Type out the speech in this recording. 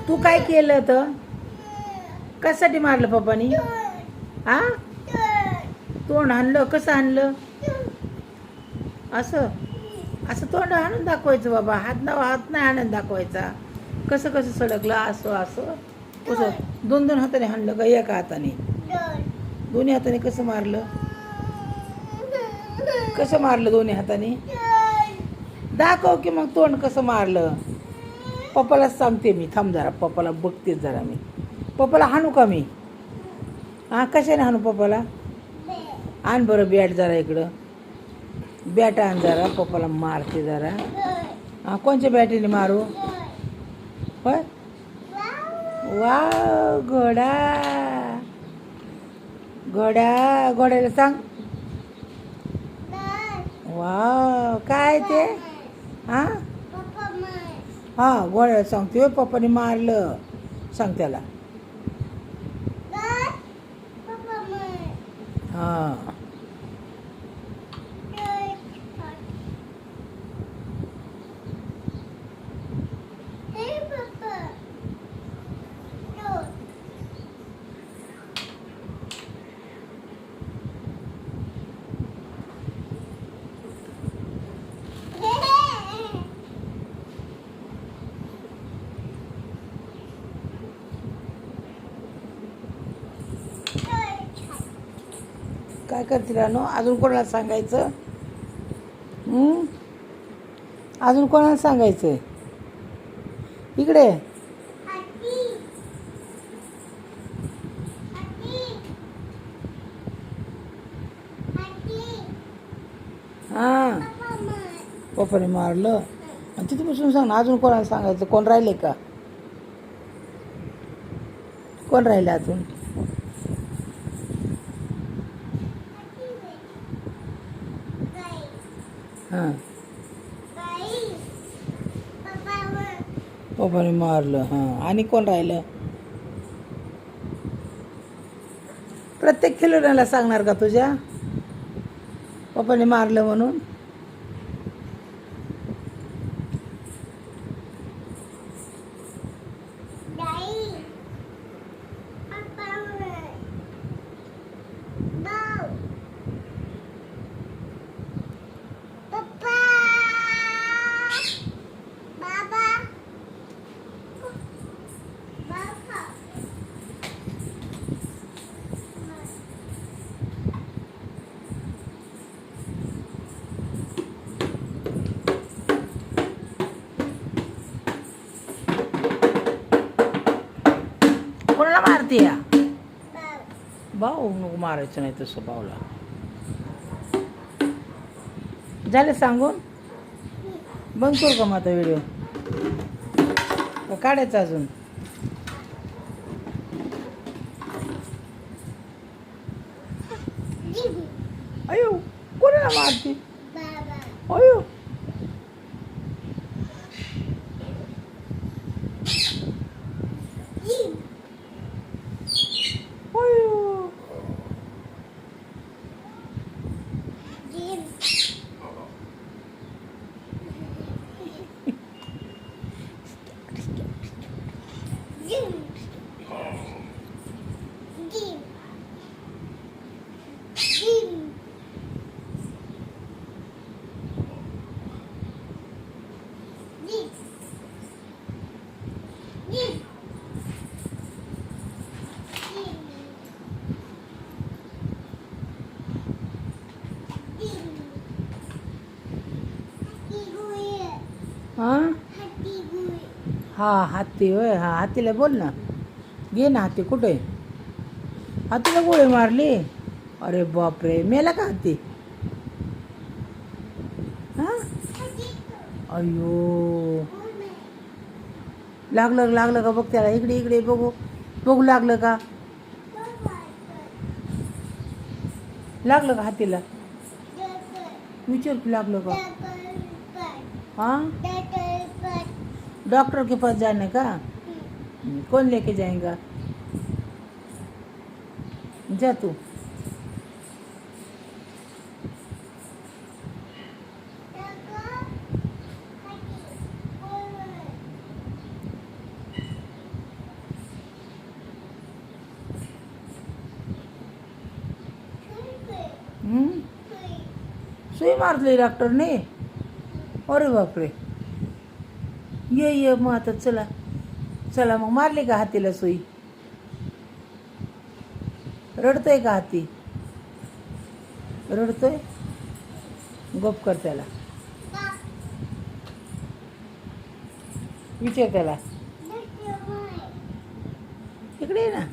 तू काय केलं तर कशासाठी मारलं पप्पानी? आ तोंड आणलं कसं आणलं? असं असं तोंड आणून दाखवायचं बाबा. हात नाही आणून दाखवायचा. कसं कसं सडकलं असं असं कसं दोन दोन हाताने हाणलं का एका हाताने? दोन्ही हाताने कसं मारलं? कसं मारलं दोन्ही हाताने? दाखव की मग तोंड कसं मारलं. पप्पाला सांगते मी. थांब जरा पप्पाला बघते जरा मी. पप्पाला हाणू का मी? हां कशाने हाणू पप्पाला? आण बरं बॅट जरा इकडं. बॅट आण जरा पप्पाला मारते जरा. हां कोणच्या बॅटीने मारू? होय वा घोडा घोडा घोड्याला सांग. वा काय ते? हां हां घोड्याला सांगते पप्पाने मारलं. सांग त्याला. हां काय करतील नो? अजून कोणाला सांगायचं? अजून कोणाला सांगायचं? इकडे हां पप्पाने मारलं. आणि तिथे बसून सांग ना. अजून कोणाला सांगायचं? कोण राहिले का? कोण राहिले अजून? हां पप्पाने मारलं. हां आणि कोण राहिलं? प्रत्येक खिलोड्याला सांगणार का तुझ्या पप्पाने मारलं म्हणून? कोणाला मारते या? भाऊ नको मारायचं नाही तसं भाऊला. झालं सांगून? बंद करू का मग आता व्हिडिओ? काढायचं अजून? अयो कोणाला मारते? अयो हां हां हत्ती होय. हां हत्तीला बोल ना. घे ना हत्ती. कुठे? हत्तीला गोळी मारली? अरे बापरे मेला का हत्ती? हां अयो लागलं लागलं का बघ त्याला. इकडे इकडे बघू बघू लागलं का? लागलं का हत्तीला? विचार की लागलं का? हाँ डॉक्टर के पास जाने का? कौन लेके जाएगा? जा तू. सुई मारली डॉक्टरने. अरे बापरे. ये मग आता चला चला. मग मारली का हातीला सुई? रडतोय का हाती? रडतोय? गप कर त्याला. विचार त्याला. इकडे ये ना.